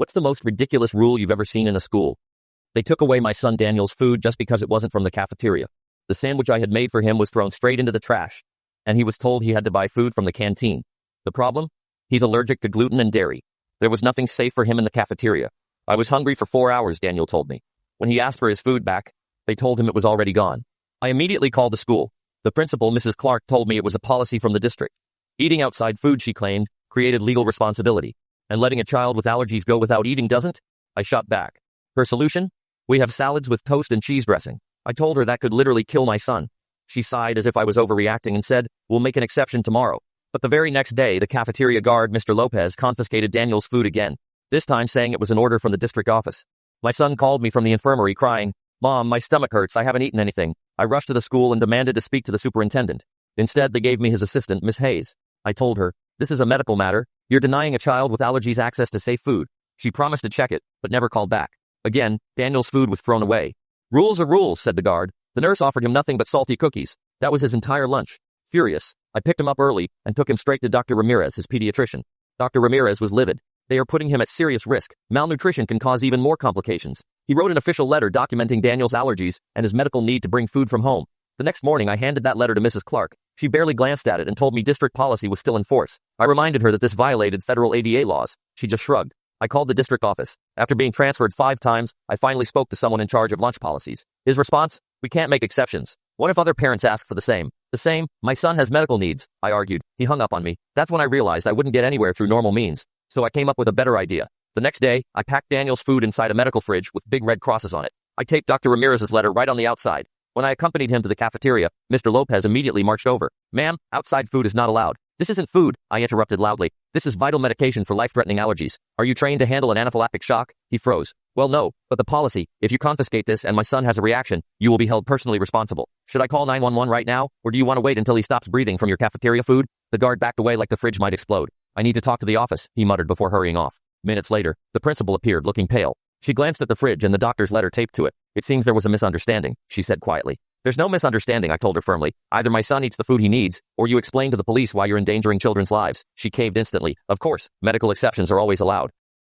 What's the most ridiculous rule you've ever seen in a school? They took away my son Daniel's food just because it wasn't from the cafeteria. The sandwich I had made for him was thrown straight into the trash, and he was told he had to buy food from the canteen. The problem? He's allergic to gluten and dairy. There was nothing safe for him in the cafeteria. I was hungry for 4 hours, Daniel told me. When he asked for his food back, they told him it was already gone. I immediately called the school. The principal, Mrs. Clark, told me it was a policy from the district. Eating outside food, she claimed, created legal responsibility. And letting a child with allergies go without eating doesn't? I shot back. Her solution? We have salads with toast and cheese dressing. I told her that could literally kill my son. She sighed as if I was overreacting and said, we'll make an exception tomorrow. But the very next day, the cafeteria guard, Mr. Lopez, confiscated Daniel's food again, this time saying it was an order from the district office. My son called me from the infirmary crying, Mom, my stomach hurts, I haven't eaten anything. I rushed to the school and demanded to speak to the superintendent. Instead, they gave me his assistant, Miss Hayes. I told her, this is a medical matter. You're denying a child with allergies access to safe food. She promised to check it, but never called back. Again, Daniel's food was thrown away. Rules are rules, said the guard. The nurse offered him nothing but salty cookies. That was his entire lunch. Furious, I picked him up early and took him straight to Dr. Ramirez, his pediatrician. Dr. Ramirez was livid. They are putting him at serious risk. Malnutrition can cause even more complications. He wrote an official letter documenting Daniel's allergies and his medical need to bring food from home. The next morning, I handed that letter to Mrs. Clark. She barely glanced at it and told me district policy was still in force. I reminded her that this violated federal ADA laws. She just shrugged. I called the district office. After being transferred 5 times, I finally spoke to someone in charge of lunch policies. His response? We can't make exceptions. What if other parents ask for the same? The same? My son has medical needs, I argued. He hung up on me. That's when I realized I wouldn't get anywhere through normal means. So I came up with a better idea. The next day, I packed Daniel's food inside a medical fridge with big red crosses on it. I taped Dr. Ramirez's letter right on the outside. When I accompanied him to the cafeteria, Mr. Lopez immediately marched over. Ma'am, outside food is not allowed. This isn't food, I interrupted loudly. This is vital medication for life-threatening allergies. Are you trained to handle an anaphylactic shock? He froze. Well, no, but the policy, if you confiscate this and my son has a reaction, you will be held personally responsible. Should I call 911 right now, or do you want to wait until he stops breathing from your cafeteria food? The guard backed away like the fridge might explode. I need to talk to the office, he muttered before hurrying off. Minutes later, the principal appeared looking pale. She glanced at the fridge and the doctor's letter taped to it. It seems there was a misunderstanding, she said quietly. There's no misunderstanding, I told her firmly. Either my son eats the food he needs, or you explain to the police why you're endangering children's lives. She caved instantly. Of course, medical exceptions are always allowed.